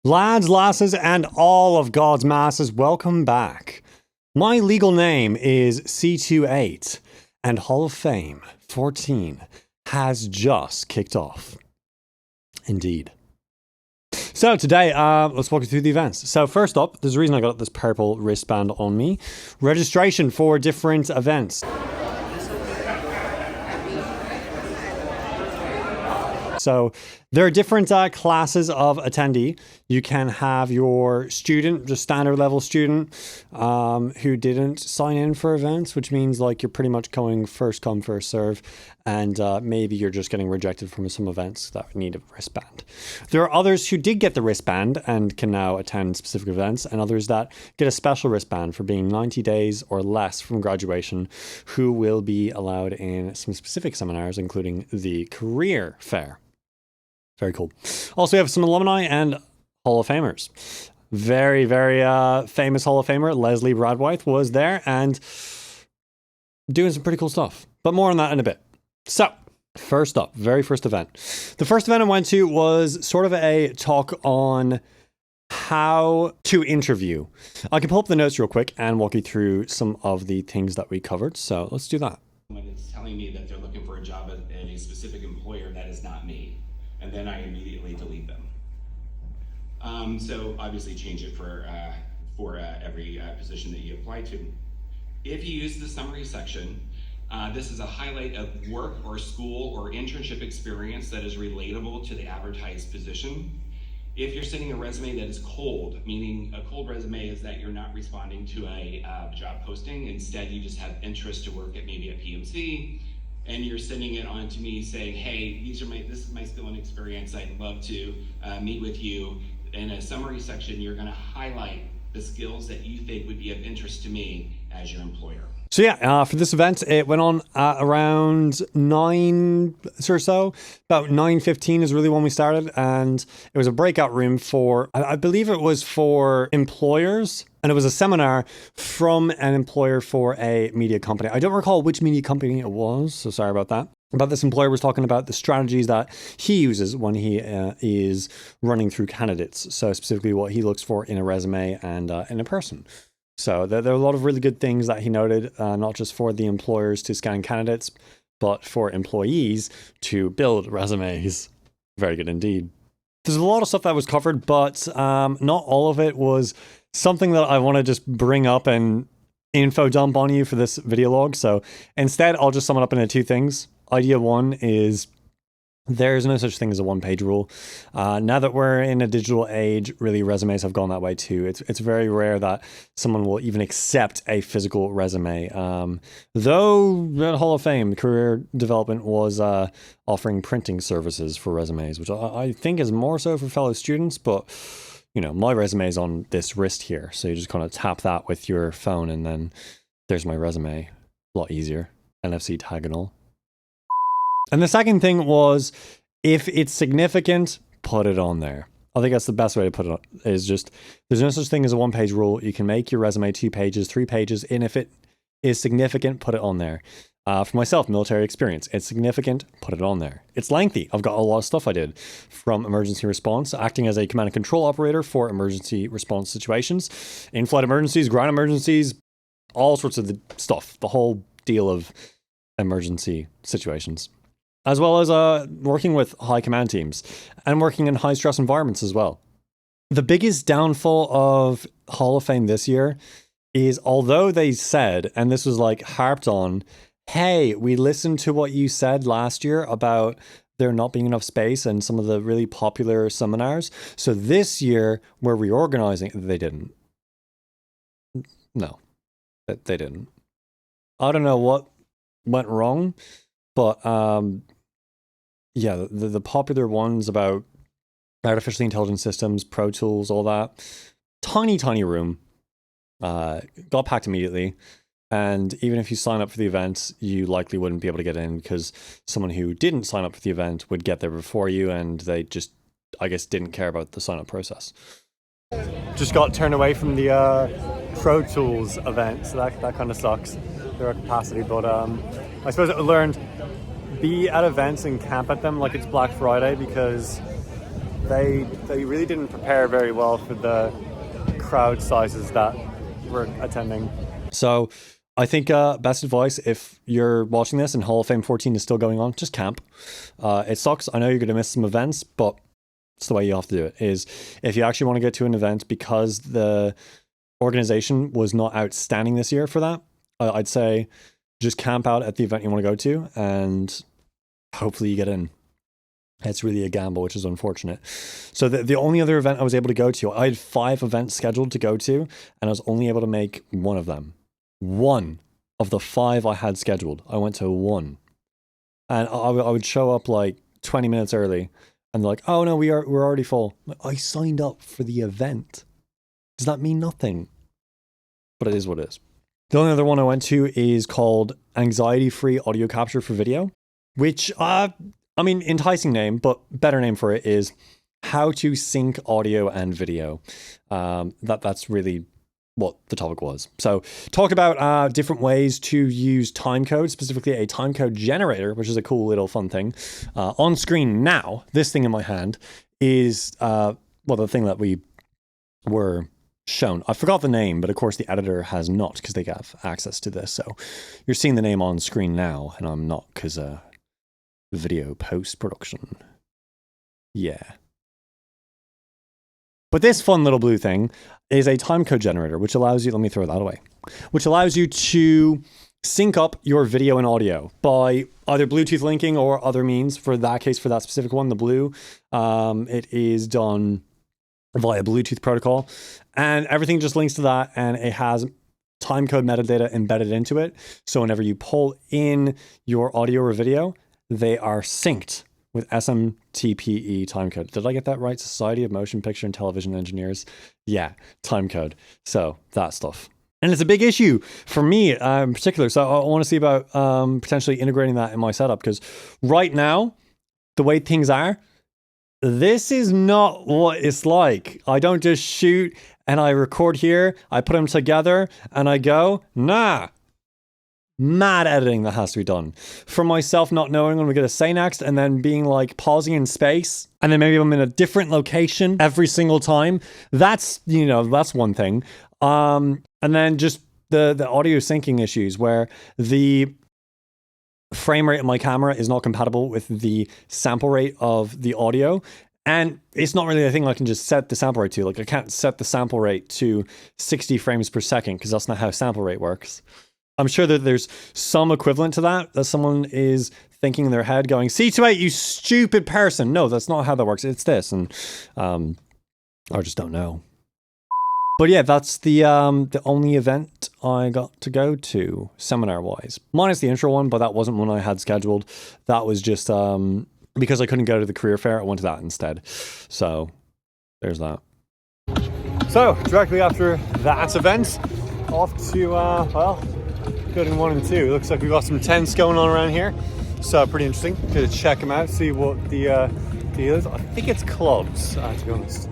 Lads, lasses, and all of God's masses, welcome back. My legal name is C28, and Hall of Fame 14 has just kicked off. Indeed. So today, let's walk you through the events. So first up, there's a reason I got this purple wristband on me. Registration for different events. So there are different classes of attendee. You can have your student, just standard level student, who didn't sign in for events, which means like you're pretty much going first come, first serve. And maybe you're just getting rejected from some events that need a wristband. There are others who did get the wristband and can now attend specific events, and others that get a special wristband for being 90 days or less from graduation, who will be allowed in some specific seminars, including the career fair. Very cool. Also, we have some alumni and Hall of Famers. Very, very famous Hall of Famer Leslie Bradwythe was there and doing some pretty cool stuff. But more on that in a bit. So, first up, very first event. The first event I went to was sort of a talk on how to interview. I can pull up the notes real quick and walk you through some of the things that we covered. So, let's do that. When it's telling me that they're looking for a job at a specific employer, that is not me. And then I immediately delete them. So obviously change it for every position that you apply to. If you use the summary section, this is a highlight of work or school or internship experience that is relatable to the advertised position. If you're sending a resume that is cold, meaning a cold resume is that you're not responding to a job posting, instead you just have interest to work at maybe at PMC, and you're sending it on to me saying, hey, this is my skill and experience, I'd love to meet with you. In a summary section, you're gonna highlight the skills that you think would be of interest to me as your employer. So yeah, for this event, it went on around 9 or so. About 9:15 is really when we started, and it was a breakout room for, I believe it was for employers, and it was a seminar from an employer for a media company. I don't recall which media company it was, so sorry about that. But this employer was talking about the strategies that he uses when he is running through candidates. So specifically what he looks for in a resume and in a person. So there are a lot of really good things that he noted, not just for the employers to scan candidates, but for employees to build resumes. Very good indeed. There's a lot of stuff that was covered, but not all of it was something that I want to just bring up and info dump on you for this video log. So instead, I'll just sum it up into two things. Idea one is there's no such thing as a one-page rule. Now that we're in a digital age, really resumes have gone that way too. It's very rare that someone will even accept a physical resume. Though at Hall of Fame, Career Development was offering printing services for resumes, which I think is more so for fellow students, but you know, my resume is on this wrist here. So you just kind of tap that with your phone and then there's my resume. A lot easier. NFC tag and all. And the second thing was, if it's significant, put it on there. I think that's the best way to put it on, is just, there's no such thing as a one-page rule. You can make your resume 2 pages, 3 pages, and if it is significant, put it on there. For myself, military experience, it's significant, put it on there. It's lengthy. I've got a lot of stuff I did, from emergency response, acting as a command and control operator for emergency response situations, in-flight emergencies, ground emergencies, all sorts of the stuff, the whole deal of emergency situations. As well as working with high command teams and working in high stress environments as well. The biggest downfall of Hall of Fame this year is, although they said, and this was like harped on, hey, we listened to what you said last year about there not being enough space and some of the really popular seminars. So this year we're reorganizing. They didn't. No, they didn't. I don't know what went wrong. But yeah, the popular ones about artificial intelligence systems, Pro Tools, all that, tiny room, got packed immediately. And even if you sign up for the event, you likely wouldn't be able to get in because someone who didn't sign up for the event would get there before you, and they just, I guess, didn't care about the sign-up process. Just got turned away from the Pro Tools event, so that kind of sucks. They're at capacity, but I suppose I learned, be at events and camp at them like it's Black Friday, because they really didn't prepare very well for the crowd sizes that were attending. So I think best advice, if you're watching this and Hall of Fame 14 is still going on, just camp. It sucks. I know you're going to miss some events, but it's the way you have to do it. Is if you actually want to get to an event, because the organization was not outstanding this year for that, I'd say just camp out at the event you want to go to and hopefully you get in. It's really a gamble, which is unfortunate. So the only other event I was able to go to, I had 5 events scheduled to go to, and I was only able to make one of them. One of the 5 I had scheduled. I went to one. And I would show up like 20 minutes early, and they're like, oh no, we're already full. I signed up for the event. Does that mean nothing? But it is what it is. The only other one I went to is called Anxiety-Free Audio Capture for Video, which I mean, enticing name, but better name for it is how to sync audio and video. That's really what the topic was. So talked about different ways to use timecode, specifically a timecode generator, which is a cool little fun thing. On screen now, this thing in my hand is, the thing that we were shown. I forgot the name, but of course the editor has not, because they have access to this. So you're seeing the name on screen now, and I'm not, because video post-production. Yeah. But this fun little blue thing is a timecode generator, which allows you, let me throw that away, which allows you to sync up your video and audio by either Bluetooth linking or other means. For that case, for that specific one, the blue, it is done via Bluetooth protocol, and everything just links to that, and it has timecode metadata embedded into it. So whenever you pull in your audio or video, they are synced with SMTPE timecode. Did I get that right? Society of Motion Picture and Television Engineers. Yeah, timecode. So that stuff. And it's a big issue for me in particular. So I want to see about potentially integrating that in my setup, because right now, the way things are, this is not what it's like. I don't just shoot and I record here, I put them together and I go, nah. Mad editing that has to be done. For myself, not knowing what I'm going to say next, and then being like pausing in space, and then maybe I'm in a different location every single time. That's one thing. And then just the audio syncing issues, where the frame rate of my camera is not compatible with the sample rate of the audio. And it's not really a thing I can just set the sample rate to. Like, I can't set the sample rate to 60 frames per second, because that's not how sample rate works. I'm sure that there's some equivalent to that someone is thinking in their head going, C28, you stupid person. No, that's not how that works. It's this. And I just don't know. But yeah, that's the only event I got to go to seminar-wise. Minus the intro one, but that wasn't one I had scheduled. That was just because I couldn't go to the career fair, I went to that instead. So there's that. So directly after that event, off to, building 1 and 2. Looks like we've got some tents going on around here. So pretty interesting. Gonna check them out, see what the deal is. I think it's clubs, to be honest.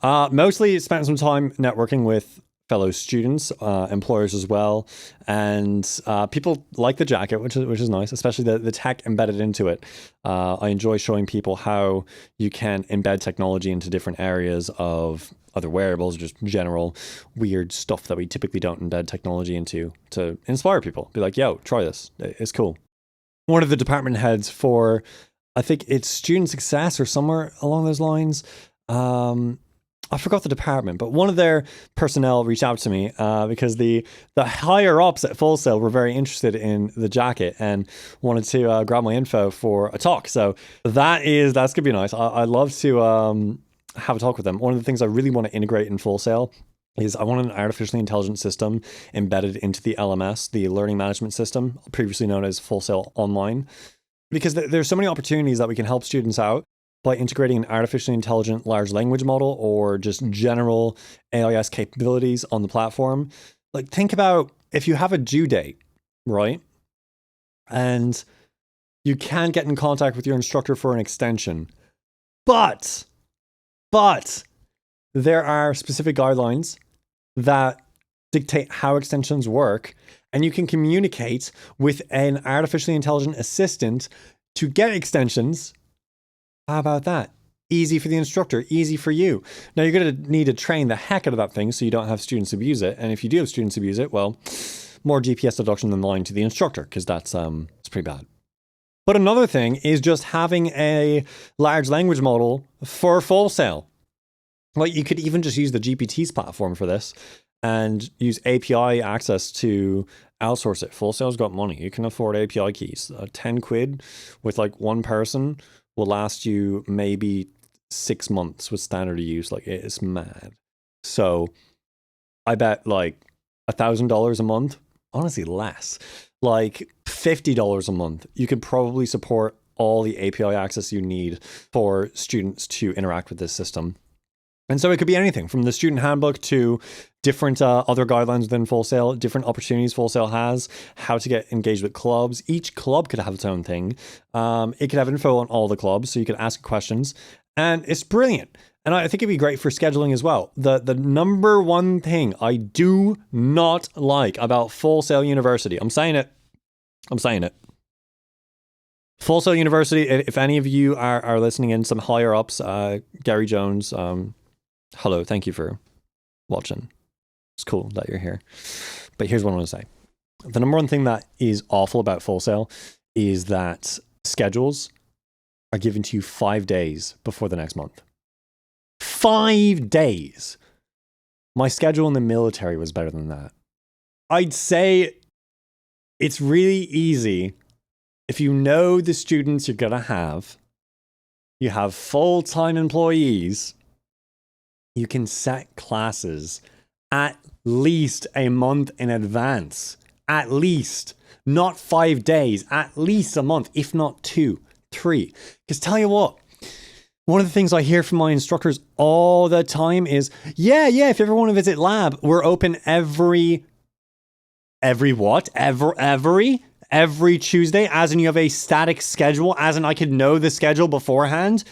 Mostly spent some time networking with fellow students, employers as well, and people like the jacket, which is nice, especially the tech embedded into it. I enjoy showing people how you can embed technology into different areas of other wearables, just general weird stuff that we typically don't embed technology into, to inspire people. Be like, yo, try this. It's cool. One of the department heads for, I think it's student success or somewhere along those lines. I forgot the department, but one of their personnel reached out to me because the higher ups at Full Sail were very interested in the jacket and wanted to grab my info for a talk. So that's gonna be nice. I'd love to have a talk with them. One of the things I really want to integrate in Full Sail is I want an artificially intelligent system embedded into the LMS, the learning management system, previously known as Full Sail Online, because there's so many opportunities that we can help students out by integrating an artificially intelligent large language model or just general AIS capabilities on the platform. Like, think about if you have a due date, right? And you can get in contact with your instructor for an extension, but there are specific guidelines that dictate how extensions work, and you can communicate with an artificially intelligent assistant to get extensions. How about that? Easy for the instructor, easy for you. Now you're going to need to train the heck out of that thing so you don't have students abuse it. And if you do have students abuse it, well, more GPS deduction than lying to the instructor, because that's it's pretty bad. But another thing is just having a large language model for Full Sail. Like, you could even just use the GPT's platform for this and use API access to outsource it. Full Sail's got money. You can afford API keys. 10 quid with like one person will last you maybe 6 months with standard use. Like, it is mad. So I bet like $1,000 a month, honestly less, like $50 a month, you could probably support all the API access you need for students to interact with this system. And so it could be anything from the student handbook to different other guidelines within Full Sail, different opportunities Full Sail has, how to get engaged with clubs. Each club could have its own thing. It could have info on all the clubs, so you could ask questions. And it's brilliant. And I think it'd be great for scheduling as well. The number one thing I do not like about Full Sail University, I'm saying it. Full Sail University, if any of you are listening in, some higher ups, Gary Jones, hello, thank you for watching. It's cool that you're here. But here's what I want to say. The number one thing that is awful about Full Sail is that schedules are given to you 5 days before the next month. 5 days. My schedule in the military was better than that. I'd say it's really easy if you know the students you're going to have, you have full-time employees, you can set classes at least a month in advance. At least. Not 5 days. At least a month, if not 2, 3. Because tell you what, one of the things I hear from my instructors all the time is, yeah, if you ever want to visit lab, we're open every Tuesday, as in you have a static schedule, as in I could know the schedule beforehand.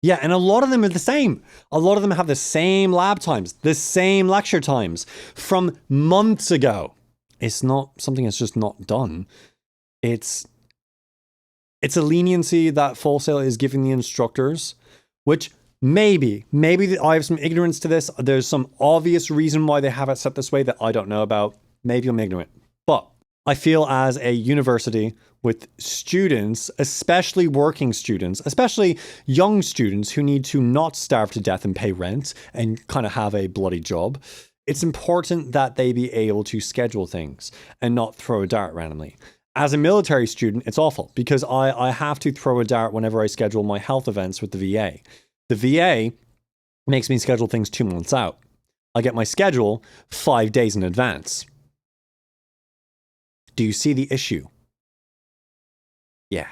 Yeah, and a lot of them are the same. A lot of them have the same lab times, the same lecture times from months ago. It's not something that's just not done. It's a leniency that Full Sail is giving the instructors, which maybe I have some ignorance to this. There's some obvious reason why they have it set this way that I don't know about. Maybe I'm ignorant. But I feel as a university with students, especially working students, especially young students who need to not starve to death and pay rent and kind of have a bloody job, it's important that they be able to schedule things and not throw a dart randomly. As a military student, it's awful because I have to throw a dart whenever I schedule my health events with the VA. The VA makes me schedule things 2 months out. I get my schedule 5 days in advance. Do you see the issue? Yeah.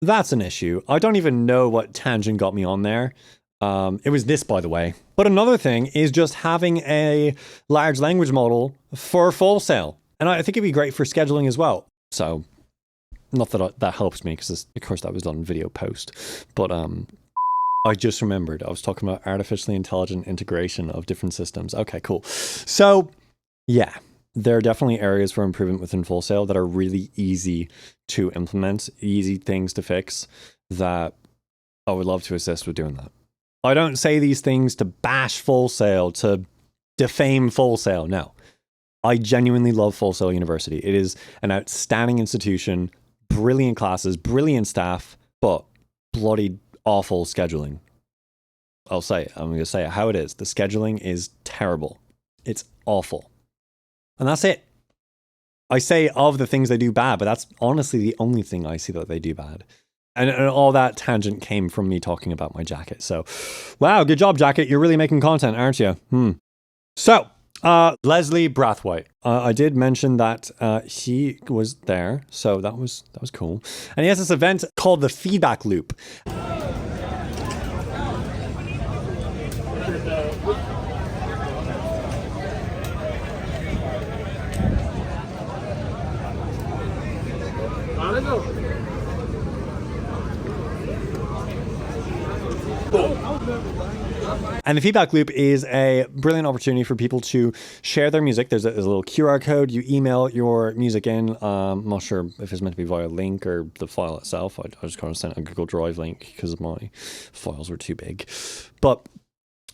That's an issue. I don't even know what tangent got me on there. It was this, by the way. But another thing is just having a large language model for Full Sail. And I think it'd be great for scheduling as well. So, not that that helps me, because of course that was done in video post. But I just remembered I was talking about artificially intelligent integration of different systems. Okay, cool. So, yeah. There are definitely areas for improvement within Full Sail that are really easy to implement, easy things to fix, that I would love to assist with doing that. I don't say these things to bash Full Sail, to defame Full Sail, no. I genuinely love Full Sail University. It is an outstanding institution, brilliant classes, brilliant staff, but bloody awful scheduling. I'm going to say it how it is. The scheduling is terrible. It's awful. And that's it. I say of the things they do bad, but that's honestly the only thing I see that they do bad. And all that tangent came from me talking about my jacket. So, wow, good job, jacket. You're really making content, aren't you? So, Leslie Brathwaite. I did mention that he was there, so that was cool. And he has this event called the Feedback Loop. And the feedback loop is a brilliant opportunity for people to share their music. There's a little QR code. You email your music in. I'm not sure if it's meant to be via link or the file itself. I just kind of sent a Google Drive link because my files were too big. But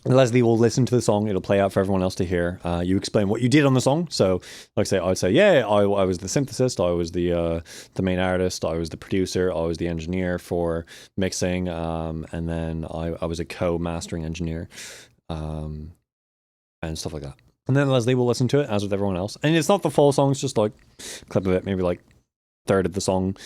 Leslie will listen to the song. It'll play out for everyone else to hear. You explain what you did on the song. So, like I say, I'd say, yeah, I was the synthesist. I was the main artist. I was the producer. I was the engineer for mixing. And then I was a co-mastering engineer, and stuff like that. And then Leslie will listen to it as with everyone else. And it's not the full song. It's just like a clip of it, maybe like third of the song.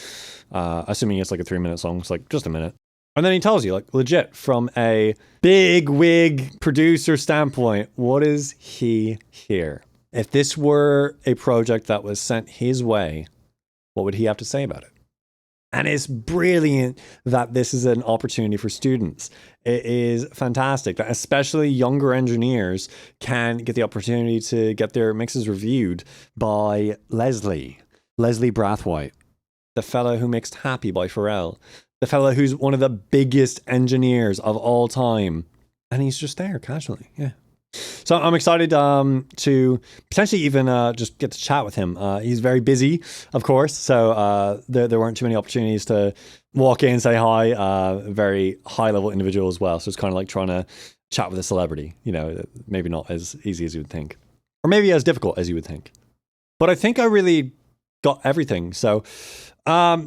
Assuming it's like a 3-minute song. It's like just a minute. And then he tells you, like, legit, from a big wig producer standpoint, what is he here? If this were a project that was sent his way, what would he have to say about it? And it's brilliant that this is an opportunity for students. It is fantastic that especially younger engineers can get the opportunity to get their mixes reviewed by Leslie Brathwaite, the fellow who mixed Happy by Pharrell. The fella who's one of the biggest engineers of all time. And he's just there casually. Yeah. So I'm excited to potentially even just get to chat with him. He's very busy, of course. So there weren't too many opportunities to walk in, say hi. Very high level individual as well. So it's kind of like trying to chat with a celebrity. You know, maybe not as easy as you would think. Or maybe as difficult as you would think. But I think I really got everything. So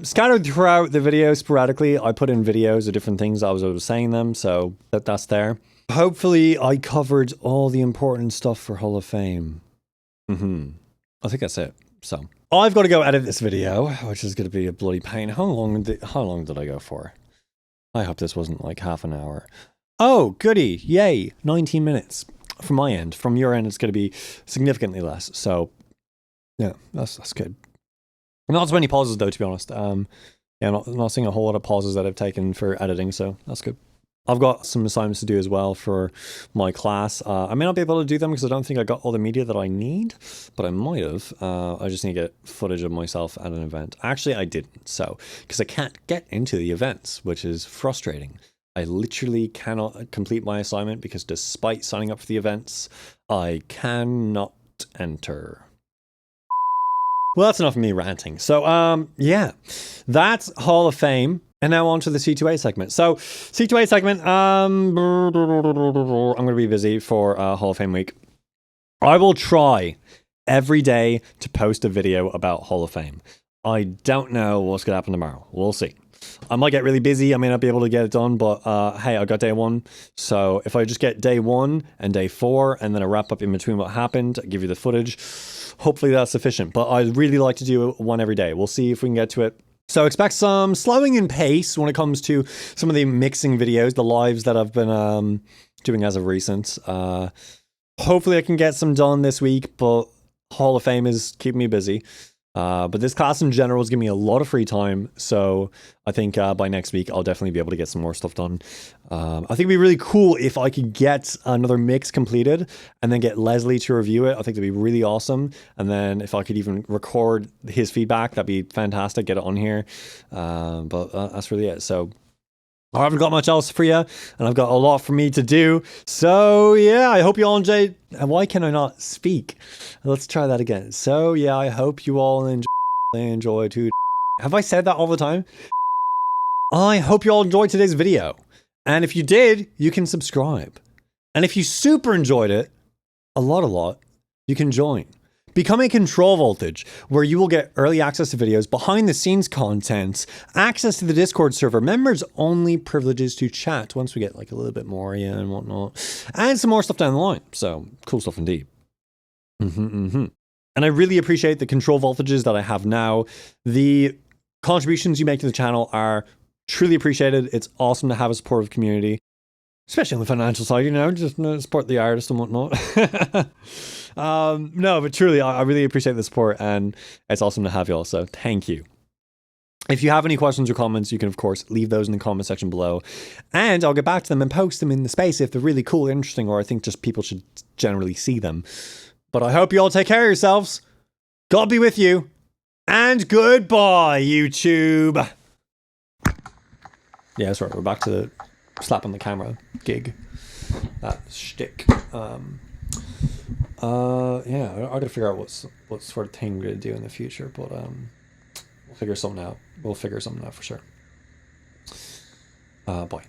scattered throughout the video sporadically, I put in videos of different things I was saying them, so that's there. Hopefully I covered all the important stuff for Hall of Fame. I think that's it. So I've got to go edit this video, which is going to be a bloody pain. How long did I go for? I hope this wasn't like half an hour. Oh, goody. Yay. 19 minutes from my end. From your end, it's going to be significantly less. So yeah, that's good. Not as many pauses though, to be honest. I'm not seeing a whole lot of pauses that I've taken for editing, so that's good. I've got some assignments to do as well for my class. I may not be able to do them because I don't think I got all the media that I need, but I might have. I just need to get footage of myself at an event. Actually, I didn't, so because I can't get into the events, which is frustrating. I literally cannot complete my assignment because despite signing up for the events, I cannot enter. Well, that's enough of me ranting. So, yeah, that's Hall of Fame. And now on to the C2A segment. So, C2A segment, I'm going to be busy for Hall of Fame week. I will try every day to post a video about Hall of Fame. I don't know what's going to happen tomorrow. We'll see. I might get really busy. I may not be able to get it done, but hey, I got day one. So if I just get day 1 and day 4 and then a wrap up in between what happened, give you the footage, hopefully that's sufficient. But I really like to do one every day. We'll see if we can get to it. So expect some slowing in pace when it comes to some of the mixing videos, the lives that I've been doing as of recent. Hopefully I can get some done this week, but Hall of Fame is keeping me busy. But this class in general is giving me a lot of free time, so I think by next week I'll definitely be able to get some more stuff done. I think it'd be really cool if I could get another mix completed and then get Leslie to review it. I think that'd be really awesome. And then if I could even record his feedback, that'd be fantastic, get it on here. But that's really it. So I haven't got much else for you, and I've got a lot for me to do. So yeah, I hope you all enjoyed. And why can I not speak? Let's try that again. So yeah, I hope you all enjoy too. Have I said that all the time? I hope you all enjoyed today's video. And if you did, you can subscribe. And if you super enjoyed it, a lot, you can join. Become a Control Voltage, where you will get early access to videos, behind the scenes content, access to the Discord server, members only privileges to chat once we get like a little bit more and whatnot, and some more stuff down the line. So cool stuff indeed. And I really appreciate the Control Voltages that I have now. The contributions you make to the channel are truly appreciated. It's awesome to have a supportive community, especially on the financial side, you know, just support the artist and whatnot. No, but truly, I really appreciate the support, and it's awesome to have you all, so thank you. If you have any questions or comments, you can, of course, leave those in the comment section below, and I'll get back to them and post them in the space if they're really cool, interesting, or I think just people should generally see them. But I hope you all take care of yourselves. God be with you, and goodbye, YouTube. Yeah, that's right, we're back to slap on the camera gig, that shtick. Yeah, I gotta figure out what sort of thing we're gonna do in the future, but we'll figure something out. We'll figure something out for sure. Bye.